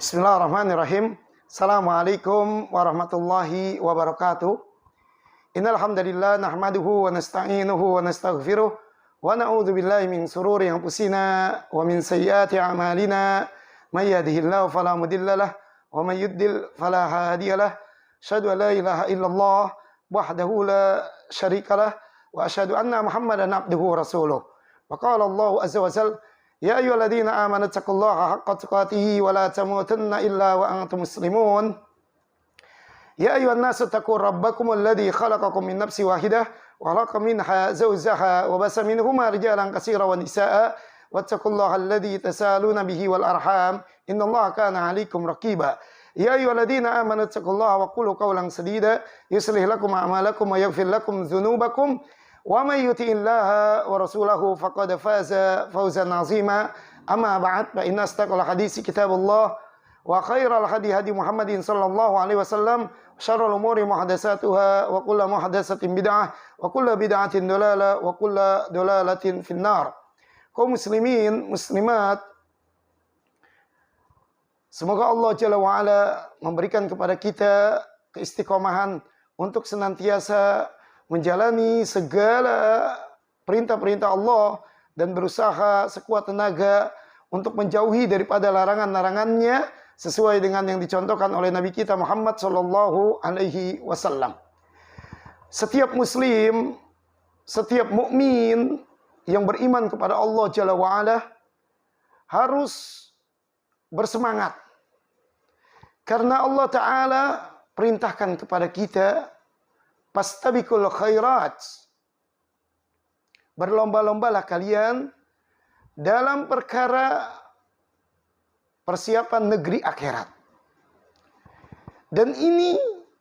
Bismillahirrahmanirrahim. Assalamualaikum warahmatullahi wabarakatuh. Innal hamdalillah nahmaduhu wa nasta'inuhu wa nastaghfiruh wa na'udzu billahi min shururi anfusina wa min sayyiati a'malina. May yahdihillahu fala mudilla lahu wa may yudlil fala hadiya lahu. Asyhadu an la ilaha illallah wahdahu la syarika lahu wa asyhadu anna Muhammadan abduhu wa rasuluh. Wa qala Allah azza wa jalla Ya ayyuhalladzina amanu taqullaha haqqa tuqatih wa la tamutunna illa wa antum muslimun. Ya ayyuhan nasu taqu rabbakumul ladzi khalaqakum min nafsin wahidah wa khalaqa minha zawjaha wa basa minhuma rijalan katsiran wa nisaa'a wattaqullaha alladzi tasaaluna bihi wal arham innallaha kana 'alaikum raqiba. Ya ayyuhalladzina amanu taqullaha wa qulu qawlan sadida yuslih lakum a'malakum wa yaghfir lakum dzunubakum wa may yuti'illaha wa rasulahu faqad faza fawzan 'azima. Amma ba'd fa inna astaqal hadisi kitabullah wa khairal hadi hadi Muhammadin sallallahu alaihi wasallam syarrul umuri muhdatsatuha wa kullu muhdatsatin bid'ah wa kullu bid'atin dalalah wa kullu dalalatin finnar. Kaum muslimin muslimat, semoga Allah Jalla wa Ala memberikan kepada kita keistiqomahan untuk senantiasa menjalani segala perintah-perintah Allah dan berusaha sekuat tenaga untuk menjauhi daripada larangan-larangannya sesuai dengan yang dicontohkan oleh Nabi kita Muhammad sallallahu alaihi wasallam. Setiap muslim, setiap mukmin yang beriman kepada Allah Jalla wa Ala harus bersemangat. Karena Allah Ta'ala perintahkan kepada kita Fastabiqul khairat. Berlomba-lombalah kalian dalam perkara persiapan negeri akhirat. Dan ini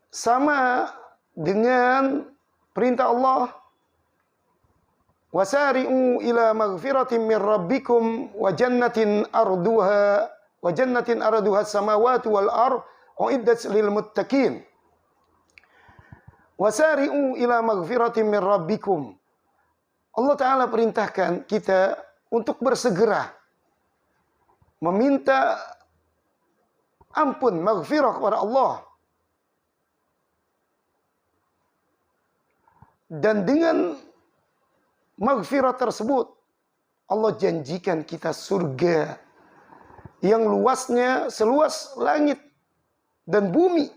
sama dengan perintah Allah. Wasari'u ila maghfiratin min rabbikum wa jannatin arduha samawati wal ard uiddat lil muttaqin. Wasari'u ila maghfiratin min rabbikum. Allah Ta'ala perintahkan kita untuk bersegera meminta ampun, maghfirah kepada Allah. Dan dengan maghfirah tersebut, Allah janjikan kita surga yang luasnya seluas langit dan bumi.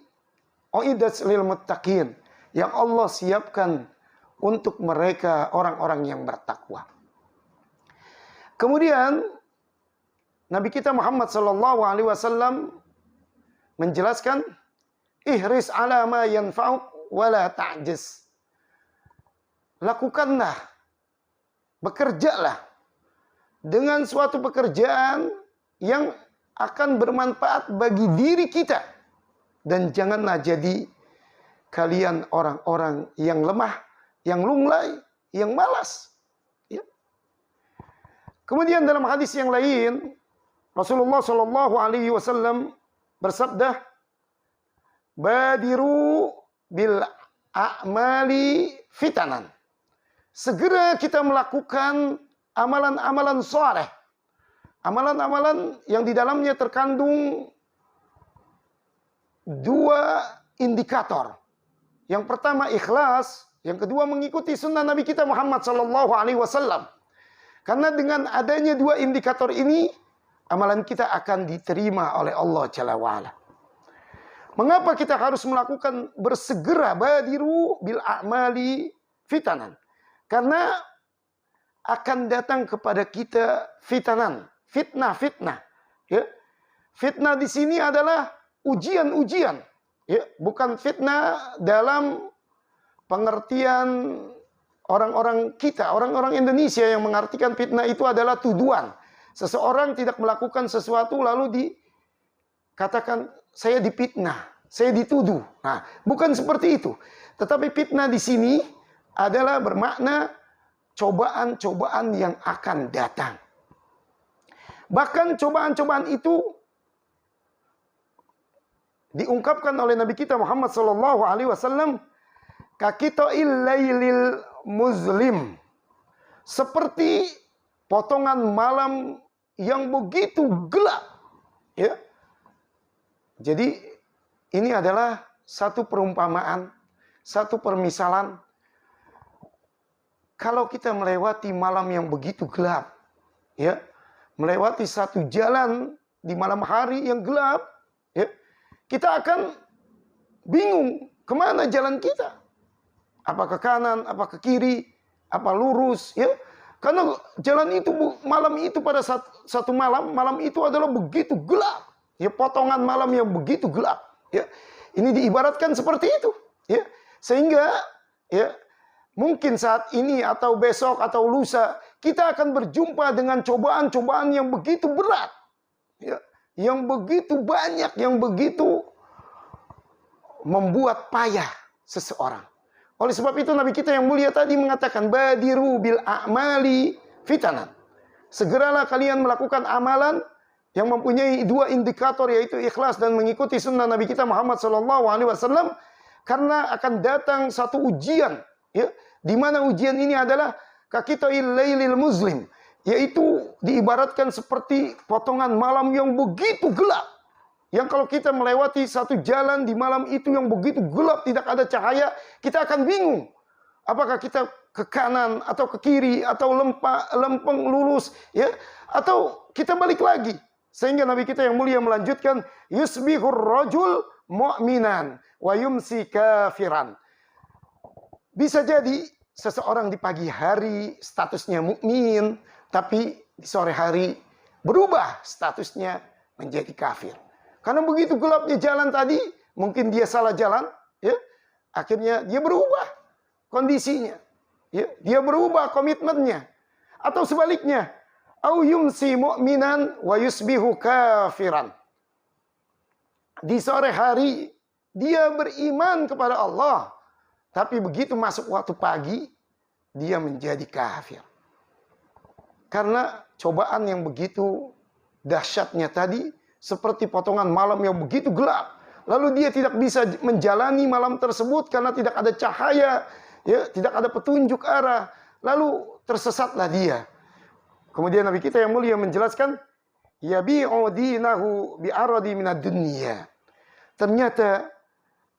Uiddat lil muttaqin, yang Allah siapkan untuk mereka orang-orang yang bertakwa. Kemudian Nabi kita Muhammad sallallahu alaihi wasallam menjelaskan, ihris ala ma yanfa'uk wa la ta'jiz. Lakukanlah, bekerjalah dengan suatu pekerjaan yang akan bermanfaat bagi diri kita, dan janganlah jadi kalian orang-orang yang lemah, yang lunglai, yang malas. Ya. Kemudian dalam hadis yang lain, Rasulullah Shallallahu Alaihi Wasallam bersabda, "Badiru bil a'mali fitanan." Segera kita melakukan amalan-amalan saleh, amalan-amalan yang di dalamnya terkandung dua indikator. Yang pertama ikhlas, yang kedua mengikuti sunnah Nabi kita Muhammad sallallahu alaihi wasallam. Karena dengan adanya dua indikator ini, amalan kita akan diterima oleh Allah Jalla wa Ala. Mengapa kita harus melakukan bersegera badiru bil a'mali fitanan? Karena akan datang kepada kita fitanan, fitnah-fitnah. Ya. Fitnah di sini adalah ujian-ujian. Ya, bukan fitnah dalam pengertian orang-orang kita, orang-orang Indonesia yang mengartikan fitnah itu adalah tuduhan. Seseorang tidak melakukan sesuatu lalu dikatakan saya difitnah, saya dituduh. Nah, bukan seperti itu. Tetapi fitnah di sini adalah bermakna cobaan-cobaan yang akan datang. Bahkan cobaan-cobaan itu diungkapkan oleh Nabi kita Muhammad sallallahu alaihi wasallam, kakitoil lailil muslim, seperti potongan malam yang begitu gelap, ya, Jadi ini adalah satu perumpamaan, satu permisalan. Kalau kita melewati malam yang begitu gelap, ya, melewati satu jalan di malam hari yang gelap, ya, kita akan bingung kemana jalan kita. Apa ke kanan, apa ke kiri, apa lurus, ya. Karena jalan itu malam itu pada satu malam itu adalah begitu gelap. Ya, potongan malam yang begitu gelap. Ya, ini diibaratkan seperti itu. Ya, sehingga ya mungkin saat ini atau besok atau lusa kita akan berjumpa dengan cobaan-cobaan yang begitu berat. Ya, yang begitu banyak, yang begitu membuat payah seseorang. Oleh sebab itu Nabi kita yang mulia tadi mengatakan, badiru bil a'mali fitanan. Segeralah kalian melakukan amalan yang mempunyai dua indikator, yaitu ikhlas dan mengikuti sunnah Nabi kita Muhammad SAW, karena akan datang satu ujian, ya, di mana ujian ini adalah kakita'il lailil muslim, yaitu diibaratkan seperti potongan malam yang begitu gelap, yang kalau kita melewati satu jalan di malam itu yang begitu gelap, tidak ada cahaya, kita akan bingung apakah kita ke kanan atau ke kiri atau lempeng lurus, ya, atau kita balik lagi. Sehingga Nabi kita yang mulia melanjutkan, yusbihur rajul mu'minan wa yumsi kafiran. Bisa jadi seseorang di pagi hari statusnya mukmin, tapi di sore hari berubah statusnya menjadi kafir. Karena begitu gelapnya jalan tadi, mungkin dia salah jalan, ya. Akhirnya dia berubah kondisinya, ya. Dia berubah komitmennya. Atau sebaliknya, au yumsi mu'minan wa yusbihu kafiran. Di sore hari dia beriman kepada Allah, tapi begitu masuk waktu pagi dia menjadi kafir. Karena cobaan yang begitu dahsyatnya tadi, seperti potongan malam yang begitu gelap. Lalu dia tidak bisa menjalani malam tersebut karena tidak ada cahaya, ya, tidak ada petunjuk arah. Lalu tersesatlah dia. Kemudian Nabi kita yang mulia menjelaskan, yabi'u dinahu bi'aradi minad dunya. Ternyata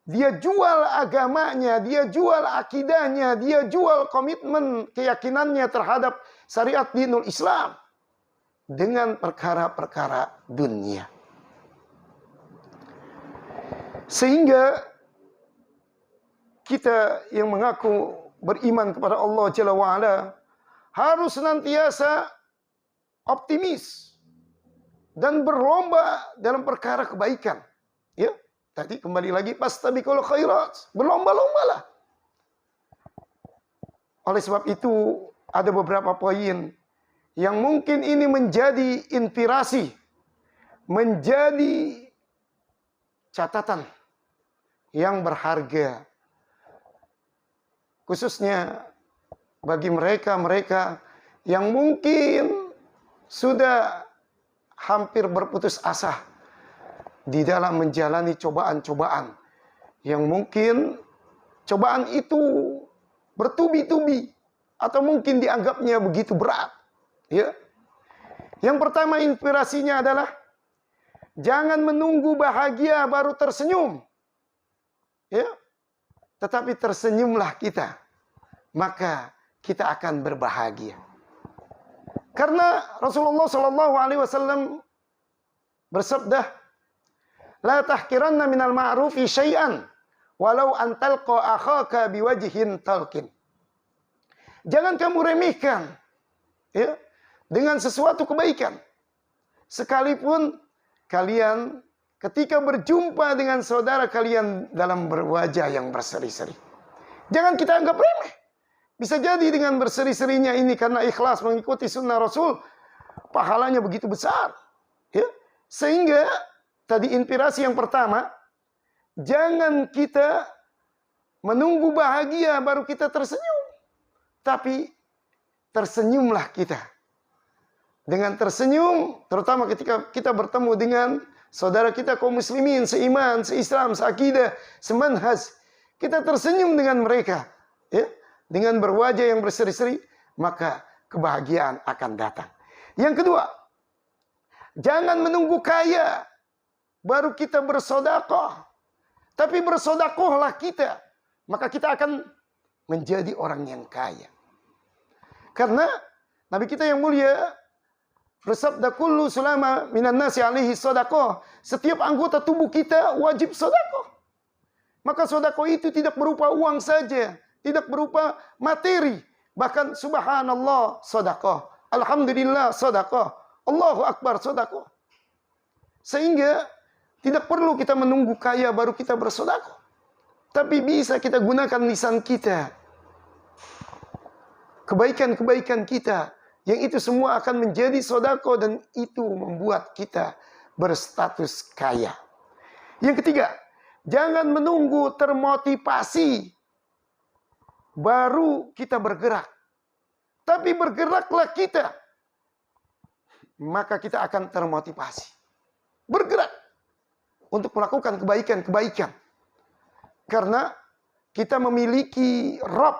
dia jual agamanya, dia jual akidahnya, dia jual komitmen keyakinannya terhadap syariat dinul Islam dengan perkara-perkara dunia. Sehingga kita yang mengaku beriman kepada Allah Jalla wa'ala harus senantiasa optimis dan berlomba dalam perkara kebaikan. Ya, tadi kembali lagi fastabiqul khairat, berlomba-lombalah. Oleh sebab itu ada beberapa poin yang mungkin ini menjadi inspirasi, menjadi catatan yang berharga, khususnya bagi mereka-mereka yang mungkin sudah hampir berputus asa di dalam menjalani cobaan-cobaan, yang mungkin cobaan itu bertubi-tubi atau mungkin dianggapnya begitu berat. Ya. Yang pertama inspirasinya adalah jangan menunggu bahagia baru tersenyum. Ya. Tetapi tersenyumlah kita, maka kita akan berbahagia. Karena Rasulullah SAW bersabda, la tahkiranna minal ma'rufi syai'an walau an talqa akhaka biwajhin talqin. Jangan kamu remehkan, ya, dengan sesuatu kebaikan, sekalipun kalian ketika berjumpa dengan saudara kalian dalam berwajah yang berseri-seri. Jangan kita anggap remeh. Bisa jadi dengan berseri-serinya ini karena ikhlas mengikuti sunnah Rasul, pahalanya begitu besar. Ya. Sehingga tadi inspirasi yang pertama, jangan kita menunggu bahagia baru kita tersenyum. Tapi tersenyumlah kita. Dengan tersenyum, terutama ketika kita bertemu dengan saudara kita kaum muslimin, seiman, seislam, seakidah, semanhaj, kita tersenyum dengan mereka, ya, dengan berwajah yang berseri-seri, maka kebahagiaan akan datang. Yang kedua, jangan menunggu kaya baru kita bersedekah. Tapi bersedekahlah kita, maka kita akan menjadi orang yang kaya. Karena Nabi kita yang mulia bersabda, kullu sulama minan nasi alaihi sedekah. Setiap anggota tubuh kita wajib sedekah. Maka sedekah itu tidak berupa uang saja, tidak berupa materi. Bahkan subhanallah sedekah, alhamdulillah sedekah, Allahu akbar sedekah. Sehingga tidak perlu kita menunggu kaya baru kita bersedekah. Tapi bisa kita gunakan lisan kita, kebaikan-kebaikan kita, yang itu semua akan menjadi sedekah dan itu membuat kita berstatus kaya. Yang ketiga, jangan menunggu termotivasi baru kita bergerak. Tapi bergeraklah kita, maka kita akan termotivasi. Bergerak untuk melakukan kebaikan-kebaikan. Karena kita memiliki Rabb,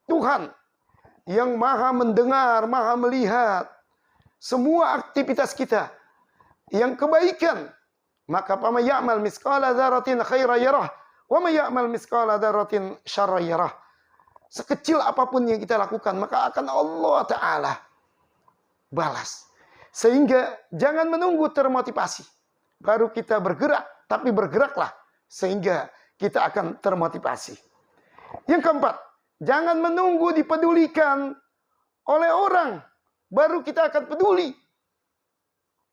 Tuhan, yang maha mendengar, maha melihat semua aktivitas kita. Yang kebaikan, maka faman ya'mal misqala dzarratin khairan yarah, wa man ya'mal misqala dzarratin syarran yarah. Sekecil apapun yang kita lakukan, maka akan Allah Ta'ala balas. Sehingga jangan menunggu termotivasi baru kita bergerak, tapi bergeraklah sehingga kita akan termotivasi. Yang keempat, jangan menunggu dipedulikan oleh orang baru kita akan peduli.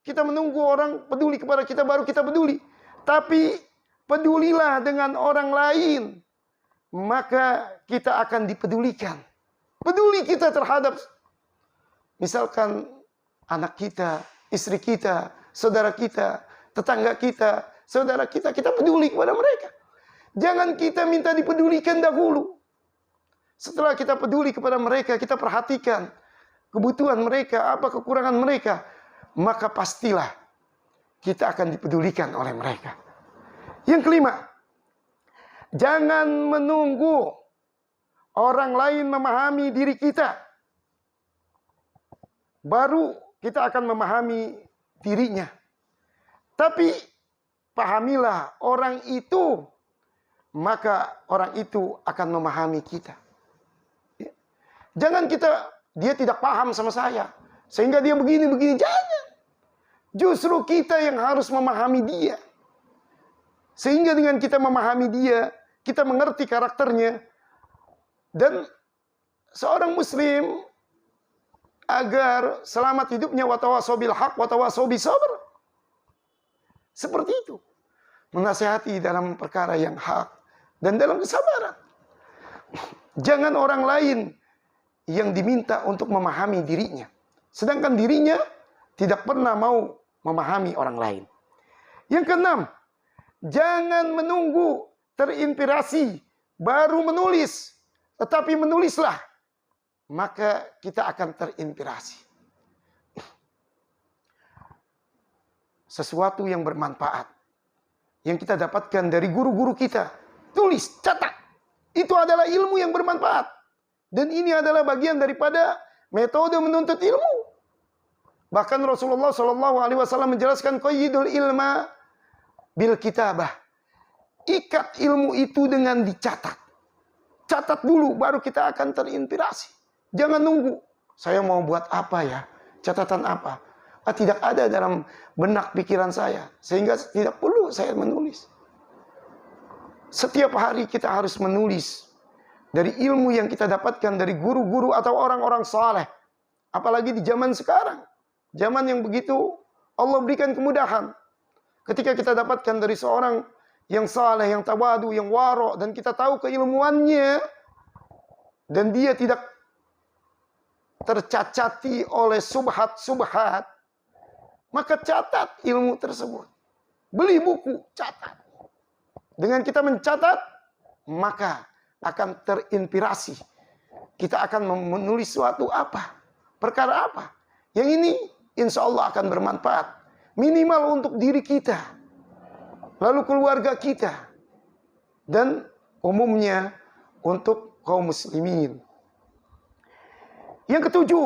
Kita menunggu orang peduli kepada kita baru kita peduli. Tapi pedulilah dengan orang lain, maka kita akan dipedulikan. Peduli kita terhadap misalkan anak kita, istri kita, saudara kita, tetangga kita, saudara kita, kita peduli kepada mereka. Jangan kita minta dipedulikan dahulu. Setelah kita peduli kepada mereka, kita perhatikan kebutuhan mereka, apa kekurangan mereka, maka pastilah kita akan dipedulikan oleh mereka. Yang kelima, jangan menunggu orang lain memahami diri kita, baru kita akan memahami dirinya. Tapi pahamilah orang itu, maka orang itu akan memahami kita. Jangan dia tidak paham sama saya, sehingga dia begini-begini. Jangan. Justru kita yang harus memahami dia. Sehingga dengan kita memahami dia, kita mengerti karakternya. Dan seorang muslim agar selamat hidupnya watawasau bil haq watawasau bis sabr. Seperti itu. Menasihati dalam perkara yang hak dan dalam kesabaran. Jangan orang lain yang diminta untuk memahami dirinya, sedangkan dirinya tidak pernah mau memahami orang lain. Yang keenam, jangan menunggu terinspirasi baru menulis, tetapi menulislah, maka kita akan terinspirasi. Sesuatu yang bermanfaat yang kita dapatkan dari guru-guru kita, tulis, catat. Itu adalah ilmu yang bermanfaat. Dan ini adalah bagian daripada metode menuntut ilmu. Bahkan Rasulullah SAW menjelaskan qayyidul ilma bil kitabah. Ikat ilmu itu dengan dicatat. Catat dulu baru kita akan terinspirasi. Jangan nunggu. Saya mau buat apa ya? Catatan apa? Tidak ada dalam benak pikiran saya. Sehingga tidak perlu saya menulis. Setiap hari kita harus menulis. Dari ilmu yang kita dapatkan dari guru-guru atau orang-orang saleh. Apalagi di zaman sekarang. Zaman yang begitu Allah berikan kemudahan. Ketika kita dapatkan dari seorang yang saleh, yang tawadu, yang waro, dan kita tahu keilmuannya, dan dia tidak tercacati oleh subhat-subhat, maka catat ilmu tersebut. Beli buku, catat. Dengan kita mencatat, maka akan terinspirasi. Kita akan menulis suatu apa? Perkara apa? Yang ini insya Allah akan bermanfaat. Minimal untuk diri kita. Lalu keluarga kita. Dan umumnya untuk kaum muslimin. Yang ketujuh,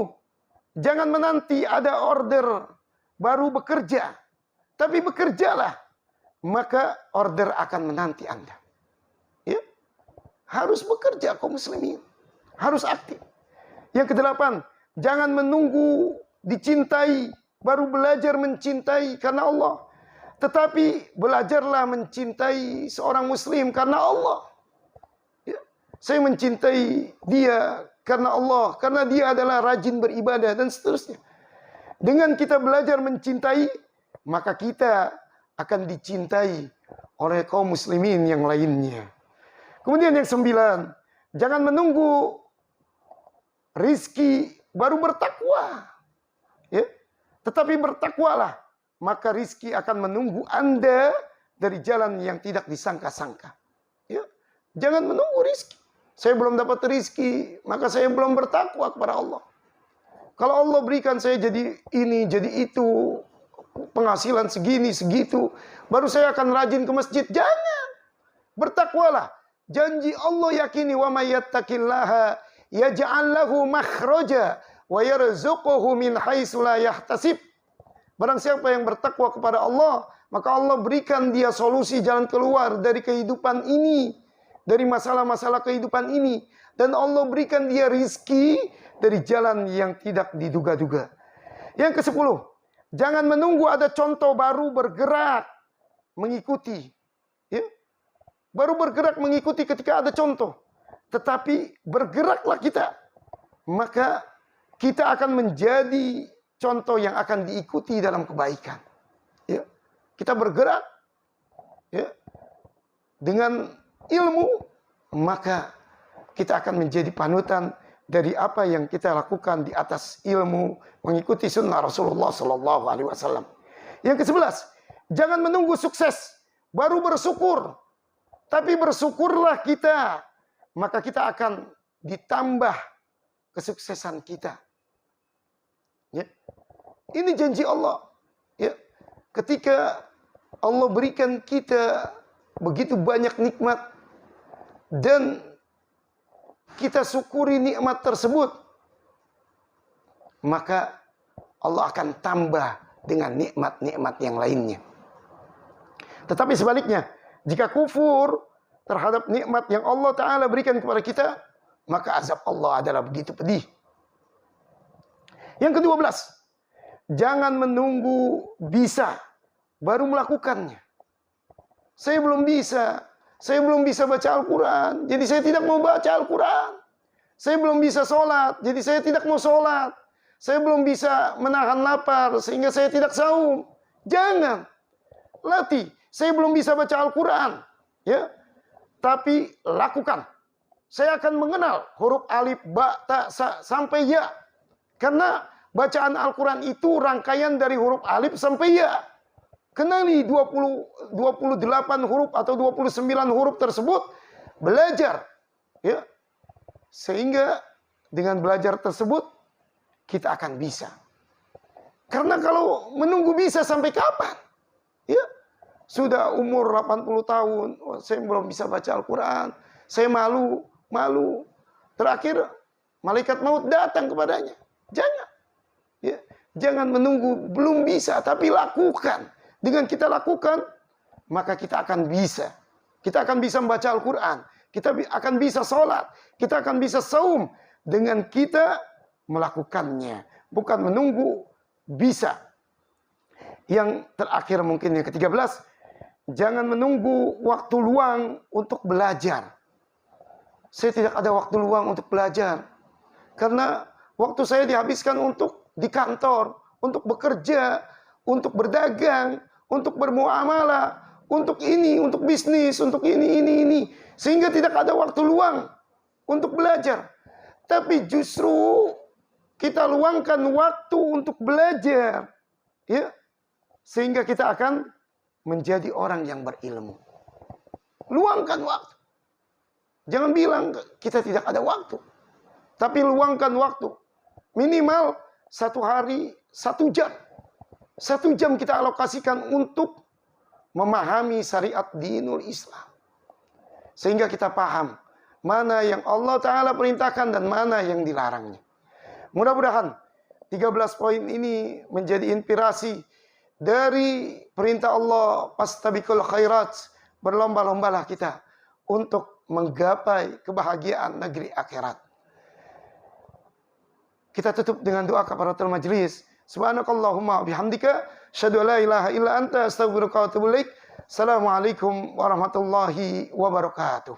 jangan menanti ada order baru bekerja. Tapi bekerjalah. maka order akan menanti Anda. Ya. Harus bekerja kaum muslimin. Harus aktif. Yang kedelapan, jangan menunggu dicintai, baru belajar mencintai karena Allah. Tetapi belajarlah mencintai seorang muslim karena Allah. Ya. Saya mencintai dia karena Allah, karena dia adalah rajin beribadah dan seterusnya. Dengan kita belajar mencintai, maka kita akan dicintai oleh kaum muslimin yang lainnya. Kemudian yang 9, jangan menunggu rizki baru bertakwa. Ya. Tetapi bertakwalah, maka rizki akan menunggu Anda dari jalan yang tidak disangka-sangka. Ya. Jangan menunggu rizki. Saya belum dapat rizki, maka saya belum bertakwa kepada Allah. Kalau Allah berikan saya jadi ini, jadi itu, penghasilan segini, segitu, baru saya akan rajin ke masjid. Jangan. Bertakwalah. Janji Allah yakini, wa may yattaqillaha yaj'al lahu makhraja wa yarzuquhu min haitsu la yahtasib. Barang siapa yang bertakwa kepada Allah, maka Allah berikan dia solusi jalan keluar dari kehidupan ini, dari masalah-masalah kehidupan ini, dan Allah berikan dia rizki dari jalan yang tidak diduga-duga. Yang ke-10, jangan menunggu ada contoh baru bergerak mengikuti. Ya? Baru bergerak mengikuti ketika ada contoh. Tetapi bergeraklah kita. Maka kita akan menjadi contoh yang akan diikuti dalam kebaikan. Ya. Kita bergerak ya, dengan ilmu, maka kita akan menjadi panutan dari apa yang kita lakukan di atas ilmu, mengikuti sunnah Rasulullah SAW. Yang ke-11, jangan menunggu sukses baru bersyukur, tapi bersyukurlah kita, maka kita akan ditambah kesuksesan kita. Ya. Ini janji Allah. Ya. Ketika Allah berikan kita begitu banyak nikmat dan kita syukuri nikmat tersebut, maka Allah akan tambah dengan nikmat-nikmat yang lainnya. Tetapi sebaliknya, jika kufur terhadap nikmat yang Allah Ta'ala berikan kepada kita, maka azab Allah adalah begitu pedih. Yang ke-12, jangan menunggu bisa baru melakukannya. Saya belum bisa baca Al-Quran, jadi saya tidak mau baca Al-Quran. Saya belum bisa sholat, jadi saya tidak mau sholat. Saya belum bisa menahan lapar, sehingga saya tidak saum. Jangan. Latih. Saya belum bisa baca Al-Quran. Ya. Tapi lakukan. Saya akan mengenal huruf alif, ba, ta, sa, sampai ya. Karena bacaan Al-Quran itu rangkaian dari huruf alif sampai ya. Kenali 28 huruf atau 29 huruf tersebut, belajar. Ya. Sehingga dengan belajar tersebut, kita akan bisa. Karena kalau menunggu bisa sampai kapan? Ya. Sudah umur 80 tahun, saya belum bisa baca Al-Quran. Saya malu. Terakhir, malaikat maut datang kepadanya. Jangan. Ya. Jangan menunggu, belum bisa, tapi lakukan. Dengan kita lakukan, maka kita akan bisa. Kita akan bisa membaca Al-Quran. Kita akan bisa sholat. Kita akan bisa saum. Dengan kita melakukannya. Bukan menunggu, bisa. Yang terakhir mungkin yang ke-13. Jangan menunggu waktu luang untuk belajar. Saya tidak ada waktu luang untuk belajar. Karena waktu saya dihabiskan untuk di kantor. Untuk bekerja. Untuk berdagang, untuk bermuamalah, untuk ini, untuk bisnis, untuk ini. Sehingga tidak ada waktu luang untuk belajar. Tapi justru kita luangkan waktu untuk belajar. Ya. Sehingga kita akan menjadi orang yang berilmu. Luangkan waktu. Jangan bilang kita tidak ada waktu. Tapi luangkan waktu. Minimal 1 hari 1 jam. 1 jam kita alokasikan untuk memahami syariat dinul Islam. Sehingga kita paham mana yang Allah Ta'ala perintahkan dan mana yang dilarangnya. Mudah-mudahan 13 poin ini menjadi inspirasi dari perintah Allah, fastabiqul khairat, berlomba-lombalah kita untuk menggapai kebahagiaan negeri akhirat. Kita tutup dengan doa kafaratul majlis. Subhanakallahumma bihamdika, asyhadu an la ilaha illa anta, astaghfiruka wa atubu ilaik. Assalamualaikum warahmatullahi wabarakatuh.